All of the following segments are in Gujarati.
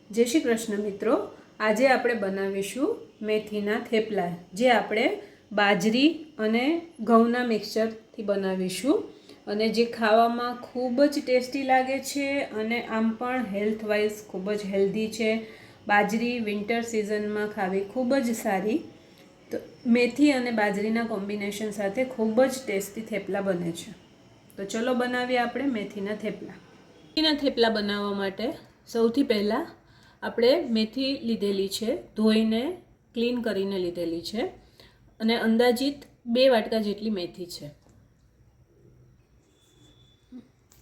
જય શ્રી કૃષ્ણ મિત્રો, આજે આપણે બનાવીશું મેથીના થેપલા, જે આપણે બાજરી અને ઘઉંના મિક્સચરથી બનાવીશું અને જે ખાવામાં ખૂબ જ ટેસ્ટી લાગે છે અને આમ પણ હેલ્થવાઇઝ ખૂબ જ હેલ્ધી છે. બાજરી વિન્ટર સિઝનમાં ખાવી ખૂબ જ સારી. તો મેથી અને બાજરીના કોમ્બિનેશન સાથે ખૂબ જ ટેસ્ટી થેપલા બને છે. તો ચલો બનાવીએ આપણે મેથીના થેપલા. મેથીના થેપલા બનાવવા માટે સૌથી પહેલાં આપણે મેથી લીધેલી છે, ધોઈને ક્લીન કરીને લીધેલી છે અને અંદાજિત 2 વાટકા જેટલી મેથી છે.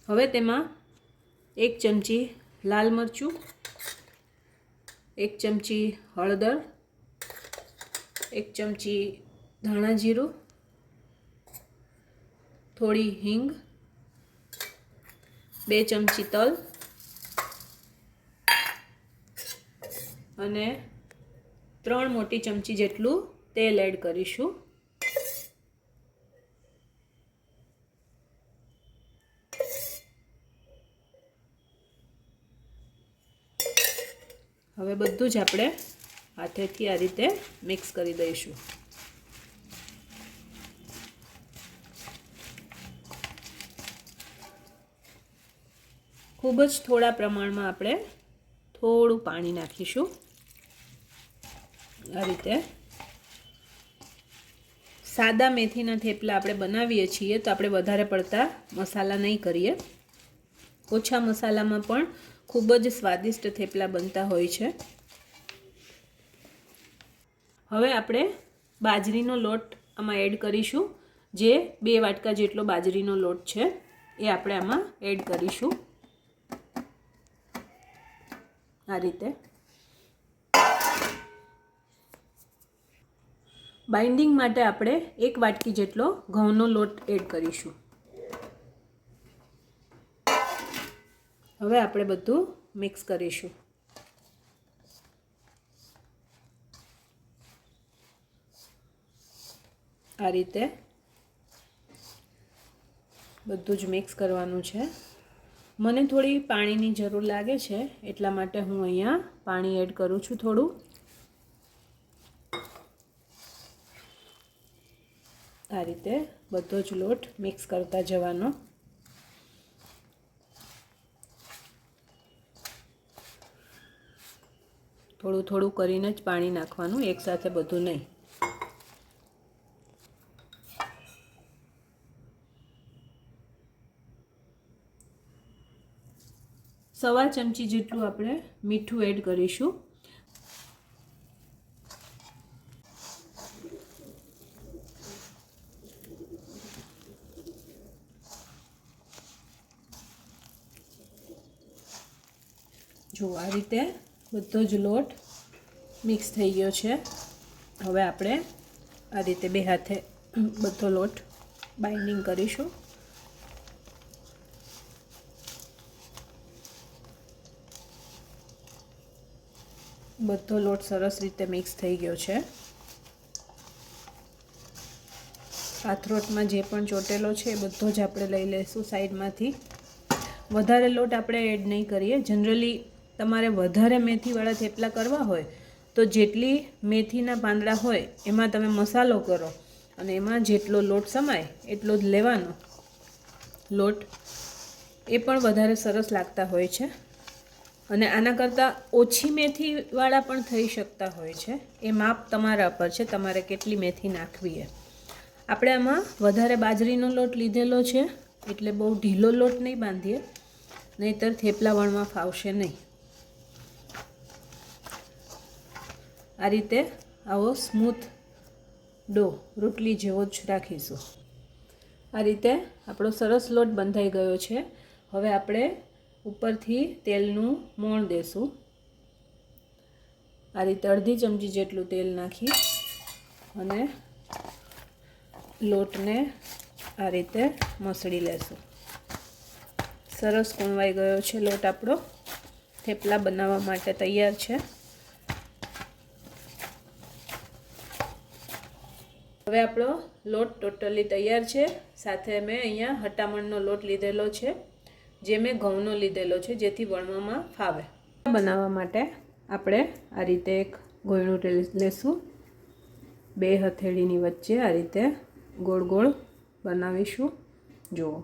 હવે તેમાં 1 ચમચી લાલ મરચું, 1 ચમચી હળદર, 1 ચમચી ધાણા જીરું, થોડી હિંગ, 2 ચમચી તલ અને 3 મોટી ચમચી જેટલું તેલ એડ કરીશું. હવે બધું જ આપણે હાથેથી આ રીતે મિક્સ કરી દઈશું. ખૂબ જ થોડા પ્રમાણમાં આપણે થોડું પાણી નાખીશું. આ રીતે સાદા મેથીના થેપલા આપણે બનાવીએ છીએ તો આપણે વધારે પડતા મસાલા નહીં કરીએ. ઓછા મસાલામાં પણ ખૂબ જ સ્વાદિષ્ટ થેપલા બનતા હોય છે. હવે આપણે બાજરીનો લોટ આમાં એડ કરીશું. જે 2 વાટકા જેટલો બાજરીનો લોટ છે એ આપણે આમાં એડ કરીશું. આ રીતે બાઇન્ડિંગ માટે આપણે 1 વાટકી જેટલો ઘઉંનો લોટ એડ કરીશું. હવે આપણે બધું મિક્સ કરીશું. આ રીતે બધું જ મિક્સ કરવાનું છે. મને થોડી પાણીની જરૂર લાગે છે એટલા માટે હું અહીંયા પાણી એડ કરું છું થોડું. આ રીતે બધો જ લોટ મિક્સ કરતા જવાનો. થોડું થોડું કરીને જ પાણી નાખવાનું, એકસાથે બધું નહીં. સવા ચમચી જેટલું આપણે મીઠું એડ કરીશું. જો આ રીતે બધો જ લોટ મિક્સ થઈ ગયો છે. હવે આપણે આ રીતે 2 હાથે બધો લોટ બાઇન્ડિંગ કરીશું. બધો લોટ સરસ રીતે મિક્સ થઈ ગયો છે. આથરોટમાં જે પણ ચોટેલો છે એ બધો જ આપણે લઈ લઈશું સાઈડમાંથી. વધારે લોટ આપણે એડ નહીં કરીએ. જનરલી તમારે વધારે મેથીવાળા થેપલા કરવા હોય તો જેટલી મેથીના પાંદડા હોય એમાં તમે મસાલો કરો અને એમાં જેટલો લોટ સમાય એટલો જ લેવાનો લોટ. એ પણ વધારે સરસ લાગતા હોય છે અને આના કરતાં ઓછી મેથીવાળા પણ થઈ શકતા હોય છે. એ માપ તમારા પર છે, તમારે કેટલી મેથી નાખવી એ. આપણે આમાં વધારે બાજરીનો લોટ લીધેલો છે એટલે બહુ ઢીલો લોટ નહીં બાંધીએ, નહીંતર થેપલા વણવા ફાવશે નહીં. આ રીતે આવો સ્મૂથ ડો રોટલી જેવો જ રાખીશું. આ રીતે આપણો સરસ લોટ બંધાઈ ગયો છે. હવે આપણે ઉપરથી તેલનું મોણ દેશું. આ રીતે અડધી ચમચી જેટલું તેલ નાખી અને લોટને આ રીતે મસળી લેશું. સરસ કૂણવાઈ ગયો છે લોટ આપણો. થેપલા બનાવવા માટે તૈયાર છે. હવે આપણો લોટ ટોટલી તૈયાર છે. સાથે મેં અહીંયા હટામણનો લોટ લીધેલો છે, જે મેં ઘઉંનો લીધેલો છે, જેથી વણવામાં ફાવે. બનાવવા માટે આપણે આ રીતે એક ગોળનું લેશું, 2 હથેળીની વચ્ચે આ રીતે ગોળ ગોળ બનાવીશું જુઓ,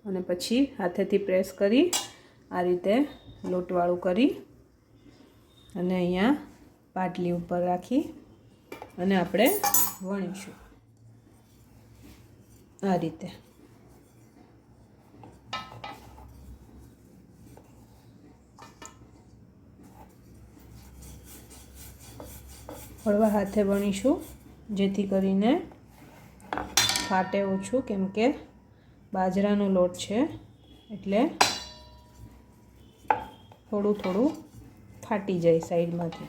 અને પછી હાથેથી પ્રેસ કરી આ રીતે લોટવાળું કરી અને અહીંયા પાટલી ઉપર રાખી અને આપણે વણીશું આ રીતે. હળવા હાથે વણીશું જેથી કરીને ફાટે ઓછું, કેમ કે બાજરાનો લોટ છે એટલે થોડું થોડું ફાટી જાય સાઈડમાંથી.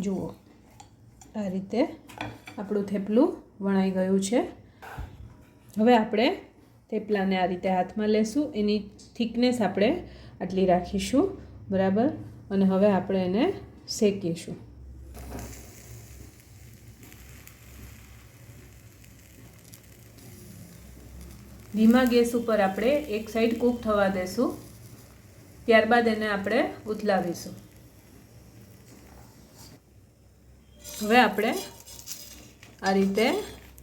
જુઓ આ રીતે આપણું થેપલું વણાઈ ગયું છે. હવે આપણે થેપલાને આ રીતે હાથમાં લેશું, એની થિકનેસ આપણે આટલી રાખીશું બરાબર, અને હવે આપણે એને શેકીશું. ધીમા ગેસ ઉપર આપણે એક સાઈડ કૂક થવા દેશું, ત્યારબાદ એને આપણે ઉથલાવીશું. હવે આપણે આ રીતે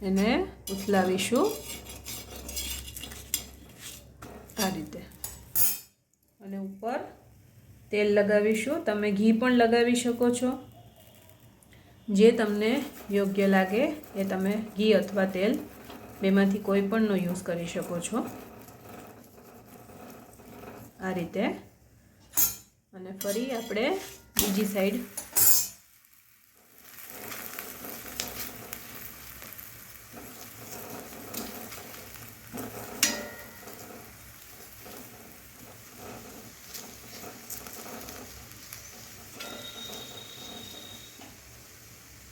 એને ઉથલાવીશું આ રીતે, અને ઉપર તેલ લગાવીશું. તમે ઘી પણ લગાવી શકો છો, જે તમને યોગ્ય લાગે એ તમે ઘી અથવા તેલ બેમાંથી કોઈ પણનો યુઝ કરી શકો છો આ રીતે. અને ફરી આપણે બીજી સાઈડ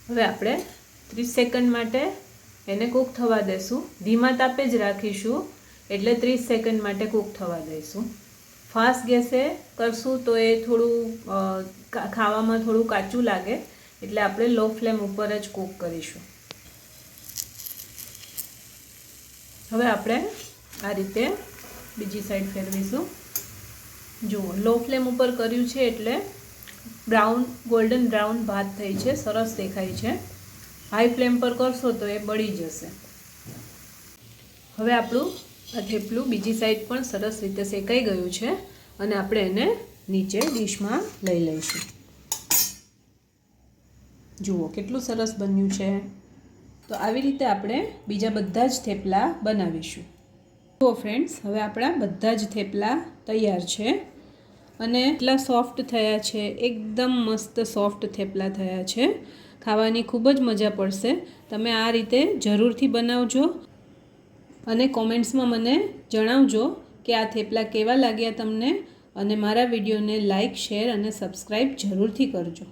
હવે આપણે 30 સેકન્ડ માટે એને કૂક થવા દેશું. ધીમા તાપે જ રાખીશું, એટલે 30 સેકન્ડ માટે કૂક થવા દઈશું. ફાસ્ટ ગેસે કરશું તો એ થોડું ખાવામાં થોડું કાચું લાગે, એટલે આપણે લો ફ્લેમ ઉપર જ કૂક કરીશું. હવે આપણે આ રીતે બીજી સાઈડ ફેરવીશું. જુઓ લો ફ્લેમ ઉપર કર્યું છે એટલે બ્રાઉન ગોલ્ડન બ્રાઉન ભાત થઈ છે, સરસ દેખાય છે. હાઈ ફ્લેમ પર કરશો તો એ બળી જશે. હવે આપણું આ થેપલું બીજી સાઈડ પણ સરસ રીતે શેકાઈ ગયું છે, અને આપણે એને નીચે ડીશમાં લઈ લઈશું. જુઓ કેટલું સરસ બન્યું છે. તો આવી રીતે આપણે બીજા બધા જ થેપલા બનાવીશું. જુઓ ફ્રેન્ડ્સ, હવે આપણા બધા જ થેપલા તૈયાર છે અને એટલા સોફ્ટ થયા છે, એકદમ મસ્ત સોફ્ટ થેપલા થયા છે. ખાવાની ખૂબ જ મજા પડશે. તમે આ રીતે જરૂરથી બનાવજો અને કોમેન્ટ્સમાં મને જણાવજો કે આ થેપલા કેવા લાગ્યા તમને, અને મારા વિડીયોને લાઈક, શેર અને સબસ્ક્રાઈબ જરૂરથી કરજો.